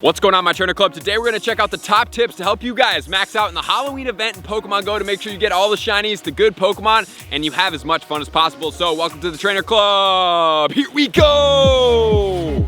What's going on, my trainer club? Today we're going to check out the top tips to help you guys max out in the Halloween event in Pokemon Go to make sure you get all the shinies, the good Pokemon, and you have as much fun as possible. So welcome to the trainer club. Here we go.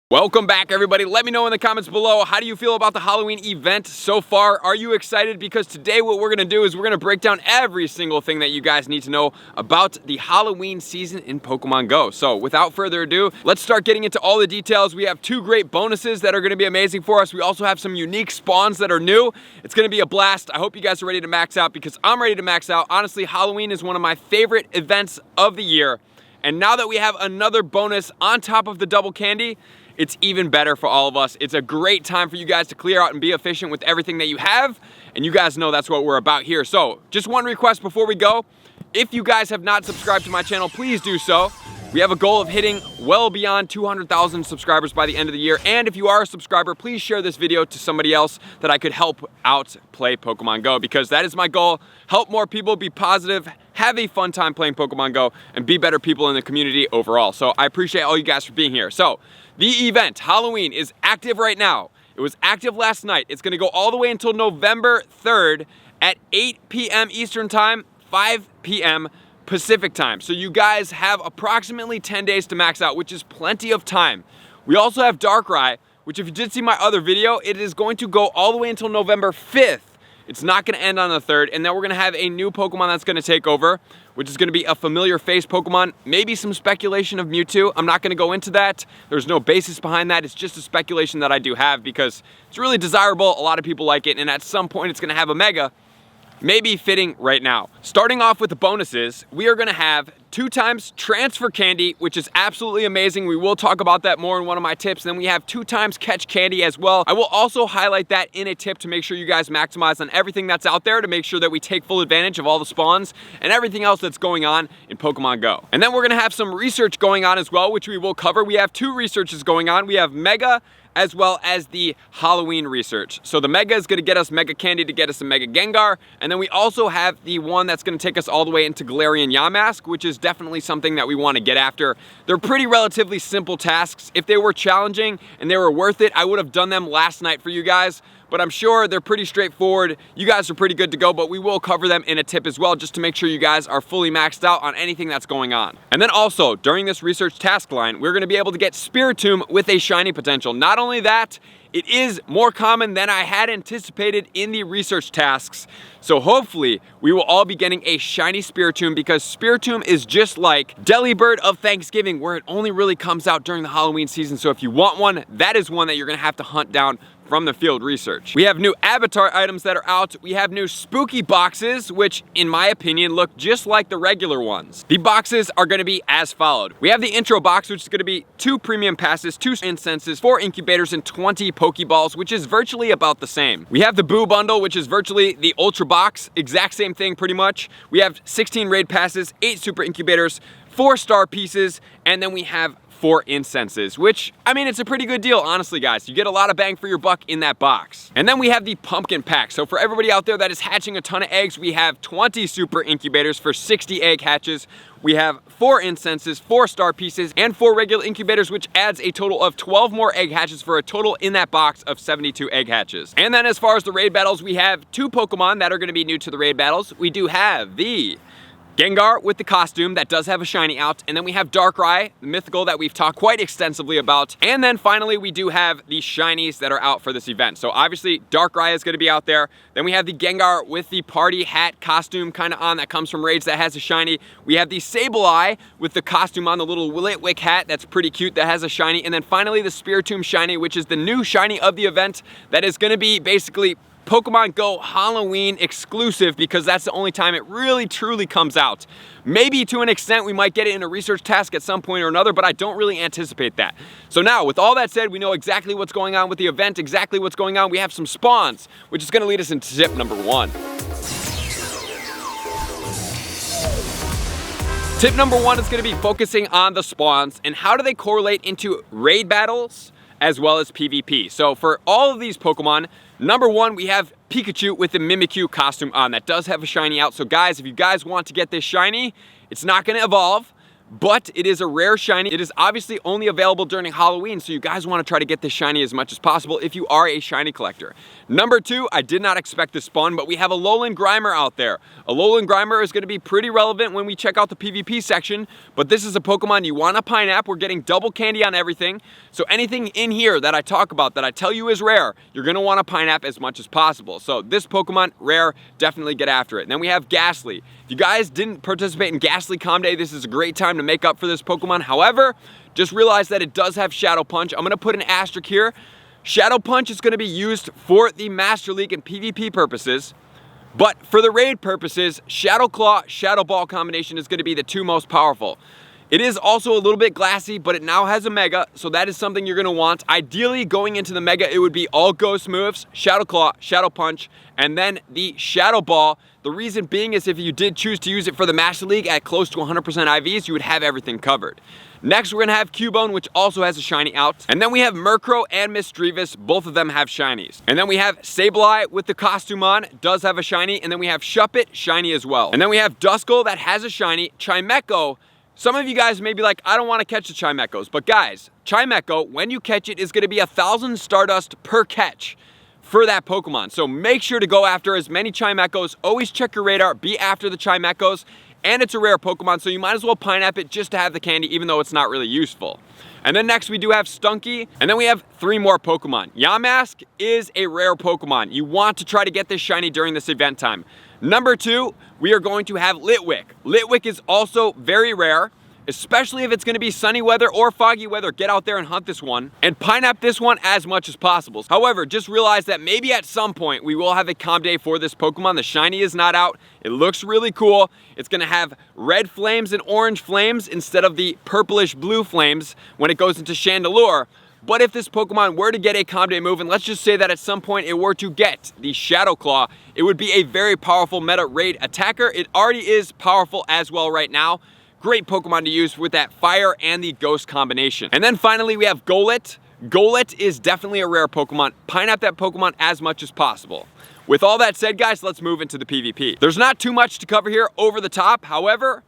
Welcome back, everybody. Let me know in the comments below, how do you feel about the Halloween event so far? Are you excited? Because today what we're gonna do is we're gonna break down every single thing that you guys need to know about the Halloween season in Pokemon Go. So without further ado, let's start getting into all the details. We have two great bonuses that are gonna be amazing for us. We also have some unique spawns that are new. It's gonna be a blast. I hope you guys are ready to max out because I'm ready to max out. Honestly, Halloween is one of my favorite events of the year. And now that we have another bonus on top of the double candy, it's even better for all of us. It's a great time for you guys to clear out and be efficient with everything that you have. And you guys know that's what we're about here. So just one request before we go. If you guys have not subscribed to my channel, please do so. We have a goal of hitting well beyond 200,000 subscribers by the end of the year. And if you are a subscriber, please share this video to somebody else that I could help out play Pokemon Go, because that is my goal. Help more people, be positive, have a fun time playing Pokemon Go, and be better people in the community overall. So I appreciate all you guys for being here. So the event, Halloween, is active right now. It was active last night. It's gonna go all the way until November 3rd at 8 p.m. Eastern Time, 5 p.m. Pacific Time. So you guys have approximately 10 days to max out, which is plenty of time. We also have Darkrai, which if you did see my other video, it is going to go all the way until November 5th. It's not gonna end on the 3rd, and then we're gonna have a new Pokemon that's gonna take over, which is gonna be a familiar face Pokemon, maybe some speculation of Mewtwo. I'm not gonna go into that. There's no basis behind that. It's just a speculation that I do have because it's really desirable. A lot of people like it, and at some point it's gonna have a Mega, maybe fitting right now. Starting off with the bonuses, we are gonna have 2 times transfer candy, which is absolutely amazing. We will talk about that more in one of my tips. Then we have 2 times catch candy as well. I will also highlight that in a tip to make sure you guys maximize on everything that's out there to make sure that we take full advantage of all the spawns and everything else that's going on in Pokemon Go. And then we're gonna have some research going on as well, which we will cover. We have 2 researches going on. We have Mega as well as the Halloween research. So the Mega is gonna get us Mega Candy to get us a Mega Gengar, and then we also have the one that's gonna take us all the way into Galarian Yamask, which is definitely something that we wanna get after. They're pretty relatively simple tasks. If they were challenging and they were worth it, I would have done them last night for you guys, but I'm sure they're pretty straightforward. You guys are pretty good to go, but we will cover them in a tip as well, just to make sure you guys are fully maxed out on anything that's going on. And then also, during this research task line, we're gonna be able to get Spiritomb with a shiny potential. Not only that, it is more common than I had anticipated in the research tasks. So hopefully, we will all be getting a shiny Spiritomb, because Spiritomb is just like Delibird of Thanksgiving, where it only really comes out during the Halloween season. So if you want one, that is one that you're gonna have to hunt down from the field research. We have new avatar items that are out. We have new spooky boxes, which in my opinion look just like the regular ones. The boxes are gonna be as followed. We have the intro box, which is gonna be 2 premium passes, 2 incenses, 4 incubators, and 20 Pokeballs, which is virtually about the same. We have the Boo bundle, which is virtually the ultra box, exact same thing pretty much. We have 16 raid passes, 8 super incubators, 4 star pieces, and then we have 4 incenses, which, I mean, it's a pretty good deal, honestly, guys. You get a lot of bang for your buck in that box. And then we have the pumpkin pack. So for everybody out there that is hatching a ton of eggs, we have 20 super incubators for 60 egg hatches. We have 4 incenses, 4 star pieces, and 4 regular incubators, which adds a total of 12 more egg hatches for a total in that box of 72 egg hatches. And then as far as the raid battles, we have 2 Pokemon that are gonna be new to the raid battles. We do have the Gengar with the costume that does have a shiny out, and then we have Darkrai, the mythical that we've talked quite extensively about, and then finally we do have the shinies that are out for this event. So obviously Darkrai is going to be out there. Then we have the Gengar with the party hat costume kind of on that comes from raids that has a shiny. We have the Sableye with the costume on, the little wick hat that's pretty cute that has a shiny, and then finally the Spiritomb shiny, which is the new shiny of the event that is going to be basically Pokemon Go Halloween exclusive, because that's the only time it really truly comes out. Maybe to an extent we might get it in a research task at some point or another, but I don't really anticipate that. So now, with all that said, we know exactly what's going on with the event, exactly what's going on. We have some spawns, which is gonna lead us into tip number 1. Tip number 1 is gonna be focusing on the spawns and how do they correlate into raid battles as well as PvP. So for all of these Pokemon, number 1, we have Pikachu with the Mimikyu costume on. That does have a shiny out. So guys, if you guys want to get this shiny, it's not gonna evolve, but it is a rare shiny. It is obviously only available during Halloween, so you guys want to try to get this shiny as much as possible if you are a shiny collector. Number 2, I did not expect this spawn, but we have Alolan Grimer out there. Alolan Grimer is going to be pretty relevant when we check out the PvP section, but this is a Pokemon you want to Pineapple. We're getting double candy on everything, so anything in here that I talk about that I tell you is rare, you're going to want to Pineapple as much as possible. So this Pokemon, rare, definitely get after it. And then we have Ghastly. If you guys didn't participate in Ghastly Com Day, this is a great time to make up for this Pokemon. However, just realize that it does have Shadow Punch. I'm going to put an asterisk here. Shadow Punch is going to be used for the Master League and PvP purposes, but for the raid purposes, Shadow Claw, Shadow Ball combination is going to be the 2 most powerful. It is also a little bit glassy, but it now has a Mega, so that is something you're going to want. Ideally, going into the Mega, it would be all Ghost moves, Shadow Claw, Shadow Punch, and then the Shadow Ball. The reason being is if you did choose to use it for the Master League at close to 100% IVs, you would have everything covered. Next, we're going to have Cubone, which also has a shiny out. And then we have Murkrow and Misdreavus. Both of them have shinies. And then we have Sableye with the costume on, does have a shiny. And then we have Shuppet, shiny as well. And then we have Duskull that has a shiny. Chimecho. Some of you guys may be like, I don't want to catch the Chimechos. But guys, Chimecho, when you catch it, is going to be 1,000 Stardust per catch for that Pokemon. So make sure to go after as many Chimechos. Always check your radar, be after the Chimechos. And it's a rare Pokemon, so you might as well Pineapple it just to have the candy, even though it's not really useful. And then next we do have Stunky, and then we have 3 more Pokemon. Yamask is a rare Pokemon. You want to try to get this shiny during this event time. Number 2, we are going to have Litwick. Litwick is also very rare, especially if it's going to be sunny weather or foggy weather. Get out there and hunt this one and Pineapple this one as much as possible. However, just realize that maybe at some point we will have a Com Day for this Pokemon. The shiny is not out. It looks really cool. It's going to have red flames and orange flames instead of the purplish blue flames when it goes into Chandelure. But if this Pokemon were to get a Com Day move, and let's just say that at some point it were to get the Shadow Claw, it would be a very powerful meta raid attacker. It already is powerful as well right now. Great Pokemon to use with that fire and the ghost combination. And then finally we have Golett. Golett is definitely a rare Pokemon. Pineapple that Pokemon as much as possible. With all that said, guys, let's move into the PvP. There's not too much to cover here over the top. However,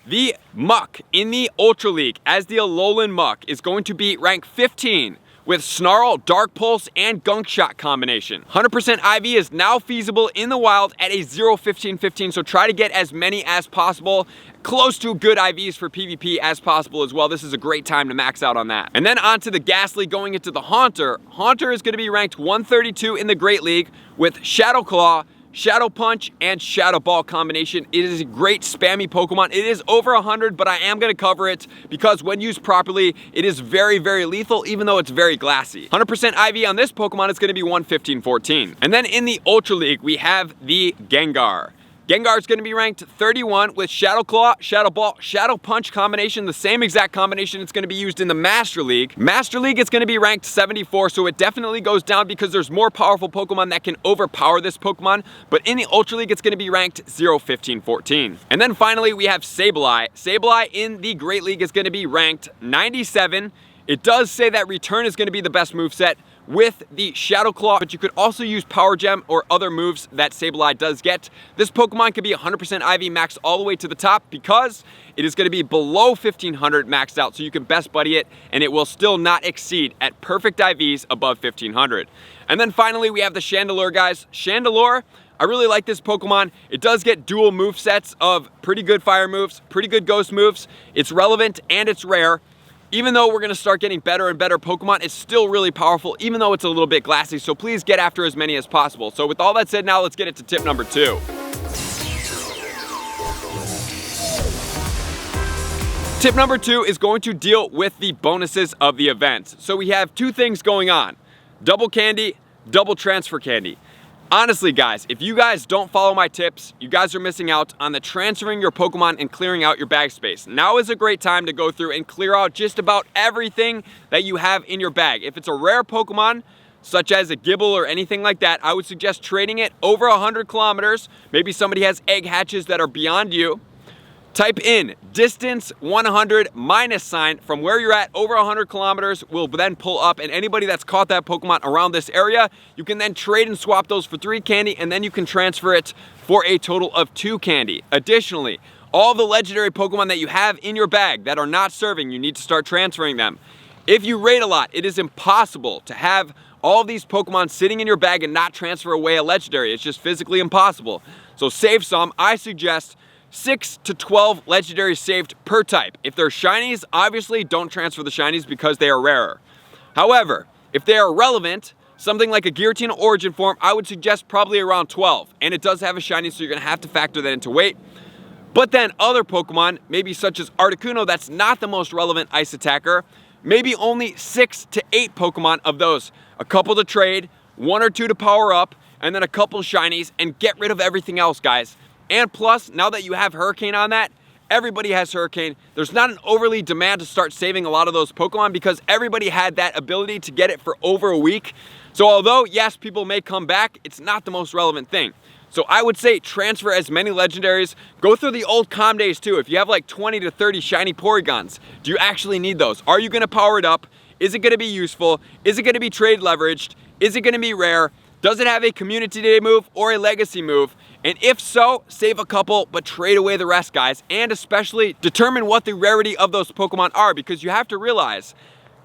the Muck in the Ultra League as the Alolan Muck is going to be ranked 15 with Snarl, Dark Pulse, and Gunk Shot combination. 100% IV is now feasible in the wild at a 0-15-15, so try to get as many as possible, close to good IVs for PvP as possible as well. This is a great time to max out on that. And then onto the Ghastly going into the Haunter. Haunter is going to be ranked 132 in the Great League with Shadow Claw, Shadow Punch, and Shadow Ball combination. It is a great spammy Pokemon. It is over 100, but I am going to cover it because when used properly, it is very, very lethal, even though it's very glassy. 100% IV on this Pokemon is going to be 115-14. And then in the Ultra League, we have the Gengar. Gengar is going to be ranked 31 with Shadow Claw, Shadow Ball, Shadow Punch combination, the same exact combination it's going to be used in the Master League. Master League is going to be ranked 74, so it definitely goes down because there's more powerful Pokemon that can overpower this Pokemon, but in the Ultra League, it's going to be ranked 0-15-14. And then finally, we have Sableye. Sableye in the Great League is going to be ranked 97. It does say that Return is going to be the best moveset with the Shadow Claw, but you could also use Power Gem or other moves that Sableye does get. This Pokemon could be 100% IV maxed all the way to the top because it is going to be below 1500 maxed out, so you can best buddy it and it will still not exceed at perfect IVs above 1500. And then finally we have the Chandelure, guys. Chandelure, I really like this Pokemon. It does get dual move sets of pretty good fire moves, pretty good ghost moves. It's relevant and it's rare. Even though we're going to start getting better and better Pokemon, it's still really powerful, even though it's a little bit glassy. So please get after as many as possible. So with all that said, now let's get into tip number 2. Tip number 2 is going to deal with the bonuses of the event. So we have 2 things going on. Double candy, double transfer candy. Honestly, guys, if you guys don't follow my tips, you guys are missing out on the transferring your Pokemon and clearing out your bag space. Now is a great time to go through and clear out just about everything that you have in your bag. If it's a rare Pokemon, such as a Gibble or anything like that, I would suggest trading it over 100 kilometers. Maybe somebody has egg hatches that are beyond you. Type in distance 100 minus sign from where you're at over 100 kilometers will then pull up, and anybody that's caught that Pokemon around this area, you can then trade and swap those for 3 candy, and then you can transfer it for a total of 2 candy. Additionally, all the legendary Pokemon that you have in your bag that are not serving, you need to start transferring them. If you raid a lot, it is impossible to have all of these Pokemon sitting in your bag and not transfer away a legendary. It's just physically impossible. So save some. I suggest 6 to 12 legendaries saved per type. If they're shinies, obviously don't transfer the shinies because they are rarer. However, if they are relevant, something like a Giratina Origin form, I would suggest probably around 12. And it does have a shiny, so you're gonna have to factor that into weight. But then other Pokemon, maybe such as Articuno, that's not the most relevant ice attacker, maybe only 6 to 8 Pokemon of those. A couple to trade, 1 or 2 to power up, and then a couple shinies, and get rid of everything else, guys. And plus, now that you have Hurricane on that, everybody has Hurricane. There's not an overly demand to start saving a lot of those Pokemon because everybody had that ability to get it for over a week. So although, yes, people may come back, it's not the most relevant thing. So I would say transfer as many legendaries. Go through the old calm days too. If you have like 20 to 30 shiny Porygons, do you actually need those? Are you gonna power it up? Is it gonna be useful? Is it gonna be trade leveraged? Is it gonna be rare? Does it have a community day move or a legacy move? And if so, save a couple, but trade away the rest, guys. And especially determine what the rarity of those Pokemon are, because you have to realize,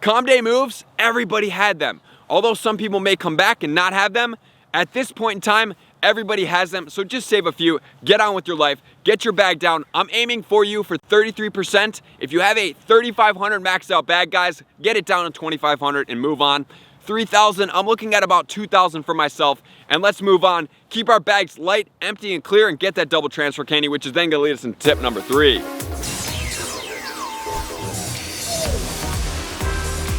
calm day moves, everybody had them. Although some people may come back and not have them, at this point in time, everybody has them. So just save a few, get on with your life, get your bag down. I'm aiming for you for 33%. If you have a 3,500 maxed out bag, guys, get it down to 2,500 and move on. 3,000, I'm looking at about 2,000 for myself, and let's move on. Keep our bags light, empty, and clear, and get that double transfer candy, which is then gonna lead us into tip number 3.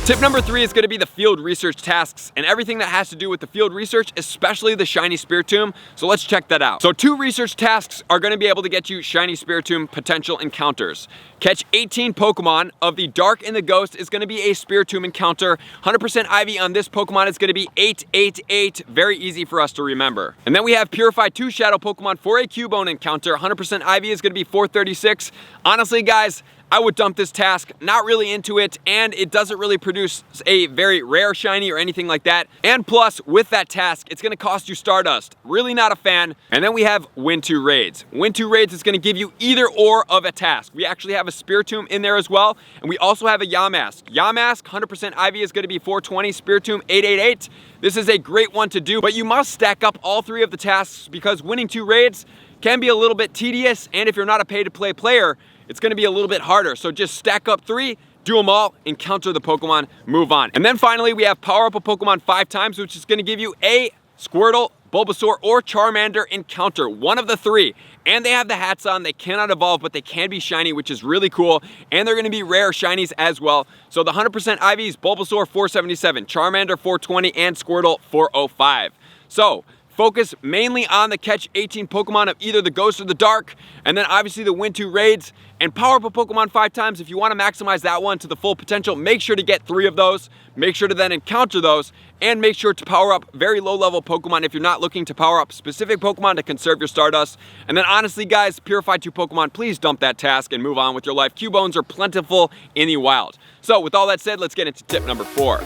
Tip number 3 is going to be the field research tasks and everything that has to do with the field research, especially the shiny Spiritomb. So let's check that out. So 2 research tasks are going to be able to get you shiny Spiritomb potential encounters. Catch 18 Pokemon of the Dark and the Ghost is going to be a Spiritomb encounter. 100% IV on this Pokemon is going to be 888. Very easy for us to remember. And then we have Purify 2 Shadow Pokemon for a Cubone encounter. 100% IV is going to be 436. Honestly, guys, I would dump this task, not really into it, and it doesn't really produce a very rare shiny or anything like that. And plus, with that task, it's gonna cost you Stardust. Really not a fan. And then we have Win 2 Raids. Win 2 Raids is gonna give you either or of a task. We actually have a Spiritomb in there as well, and we also have a Yamask. Yamask, 100% IV is gonna be 420, Spiritomb 888. This is a great one to do, but you must stack up all 3 of the tasks because winning 2 raids can be a little bit tedious, and if you're not a pay-to-play player, it's gonna be a little bit harder. So just stack up 3, do them all, encounter the Pokemon, move on. And then finally, we have power up a Pokemon 5 times, which is gonna give you a Squirtle, Bulbasaur, or Charmander encounter, one of the 3. And they have the hats on, they cannot evolve, but they can be shiny, which is really cool. And they're gonna be rare shinies as well. So the 100% IVs, Bulbasaur 477, Charmander 420, and Squirtle 405. So, focus mainly on the catch 18 Pokemon of either the Ghost or the Dark, and then obviously the Win 2 Raids, and power up a Pokemon 5 times. If you want to maximize that one to the full potential, make sure to get 3 of those, make sure to then encounter those, and make sure to power up very low level Pokemon if you're not looking to power up specific Pokemon to conserve your Stardust. And then honestly, guys, Purify 2 Pokemon, please dump that task and move on with your life. Cubones are plentiful in the wild. So with all that said, let's get into tip number 4.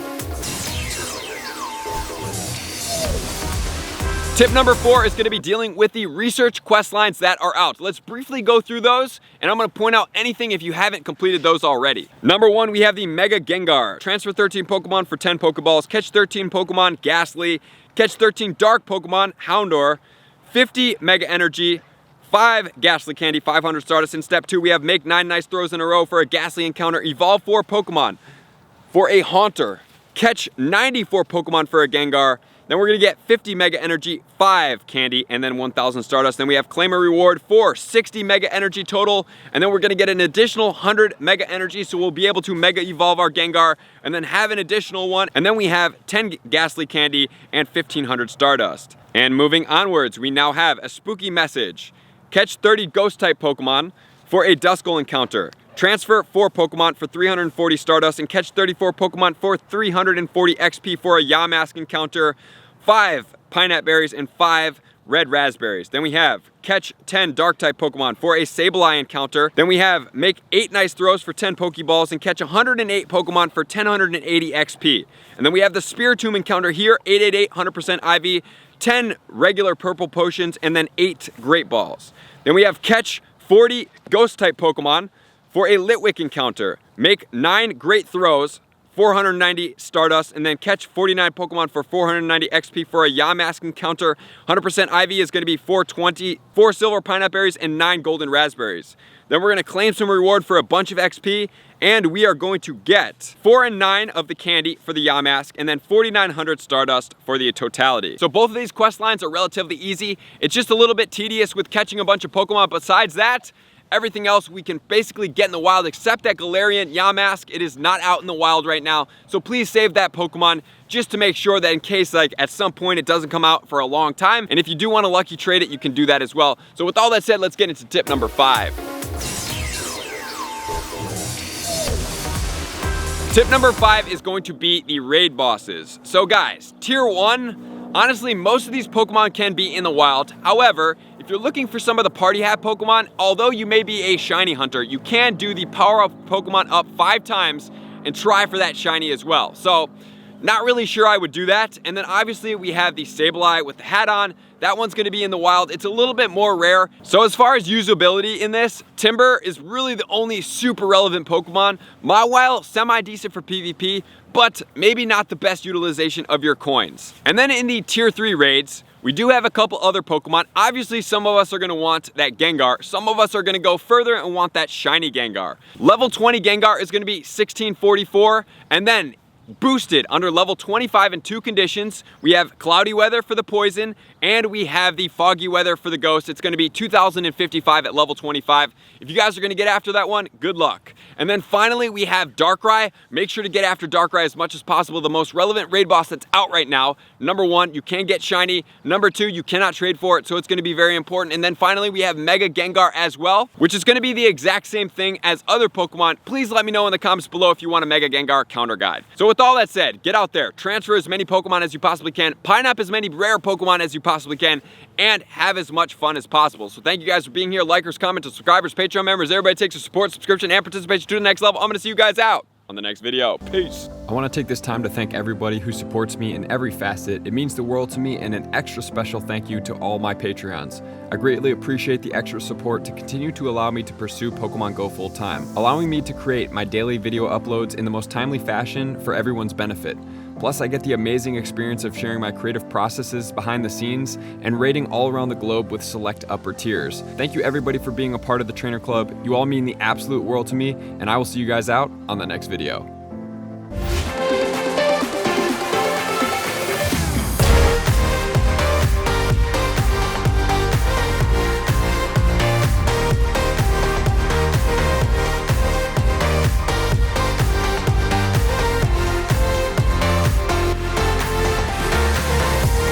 Tip number 4 is going to be dealing with the research quest lines that are out. Let's briefly go through those, and I'm going to point out anything if you haven't completed those already. Number 1, we have the Mega Gengar. Transfer 13 Pokemon for 10 Pokeballs. Catch 13 Pokemon, Ghastly. Catch 13 Dark Pokemon, Houndour. 50 Mega Energy. 5 Ghastly Candy, 500 Stardust. In step 2, we have make 9 nice throws in a row for a Ghastly encounter. Evolve 4 Pokemon for a Haunter. Catch 94 Pokemon for a Gengar. Then we're gonna get 50 Mega Energy, 5 Candy, and then 1,000 Stardust. Then we have Claim a Reward for 60 Mega Energy total. And then we're gonna get an additional 100 Mega Energy, so we'll be able to Mega Evolve our Gengar and then have an additional one. And then we have 10 Ghastly Candy and 1,500 Stardust. And moving onwards, we now have a spooky message. Catch 30 Ghost-type Pokemon for a Duskull encounter. Transfer 4 Pokemon for 340 Stardust and catch 34 Pokemon for 340 XP for a Yamask encounter. 5 Pineapple Berries and 5 Red Raspberries. Then we have catch 10 Dark-type Pokemon for a Sableye encounter. Then we have make 8 nice throws for 10 Pokeballs and catch 108 Pokemon for 1,080 XP. And then we have the Spiritomb encounter here, 888, 100% IV, 10 regular purple potions, and then 8 Great Balls. Then we have catch 40 ghost type Pokemon for a Litwick encounter. Make 9 great throws, 490 Stardust, and then catch 49 Pokemon for 490 XP for a Yamask encounter. 100% IV is going to be 420, 4 silver pineapple berries, and 9 golden raspberries. Then we're going to claim some reward for a bunch of XP, and we are going to get 4 and 9 of the candy for the Yamask, and then 4,900 Stardust for the totality. So both of these quest lines are relatively easy. It's just a little bit tedious with catching a bunch of Pokemon. Besides that, everything else we can basically get in the wild except that Galarian Yamask. It is not out in the wild right now, so please save that Pokemon just to make sure that in case like at some point it doesn't come out for a long time. And if you do want to lucky trade it, you can do that as well. So with all that said, let's get into tip number 5. Tip number 5 is going to be the raid bosses. So guys, tier 1, honestly, most of these Pokemon can be in the wild. However, if you're looking for some of the party hat Pokemon, although you may be a shiny hunter, you can do the power up Pokemon up 5 times and try for that shiny as well. So, not really sure I would do that. And then obviously we have the Sableye with the hat on. That one's going to be in the wild. It's a little bit more rare. So as far as usability in this, Timber is really the only super relevant Pokemon. Mawile, semi-decent for PvP, but maybe not the best utilization of your coins. And then in the tier 3 raids, we do have a couple other Pokemon. Obviously, some of us are going to want that Gengar. Some of us are going to go further and want that shiny Gengar. Level 20 Gengar is going to be 1644, and then boosted under level 25 in 2 conditions. We have cloudy weather for the poison, and we have the foggy weather for the ghost. It's going to be 2055 at level 25. If you guys are going to get after that one, good luck. And then finally we have Darkrai. Make sure to get after Darkrai as much as possible. The most relevant raid boss that's out right now. Number 1, you can get shiny. Number 2, you cannot trade for it, so it's going to be very important. And then finally we have Mega Gengar as well, which is going to be the exact same thing as other Pokemon. Please let me know in the comments below if you want a Mega Gengar counter guide. So with all that said, get out there, transfer as many Pokemon as you possibly can, pine up as many rare Pokemon as you possibly can, and have as much fun as possible. So thank you guys for being here. Likers, commenters, subscribers, Patreon members, everybody takes your support, subscription, and participation to the next level. I'm going to see you guys out on the next video. Peace. I want to take this time to thank everybody who supports me in every facet. It means the world to me, and an extra special thank you to all my Patreons. I greatly appreciate the extra support to continue to allow me to pursue Pokemon Go full time, allowing me to create my daily video uploads in the most timely fashion for everyone's benefit. Plus, I get the amazing experience of sharing my creative processes behind the scenes and raiding all around the globe with select upper tiers. Thank you everybody for being a part of the Trainer Club. You all mean the absolute world to me, and I will see you guys out on the next video.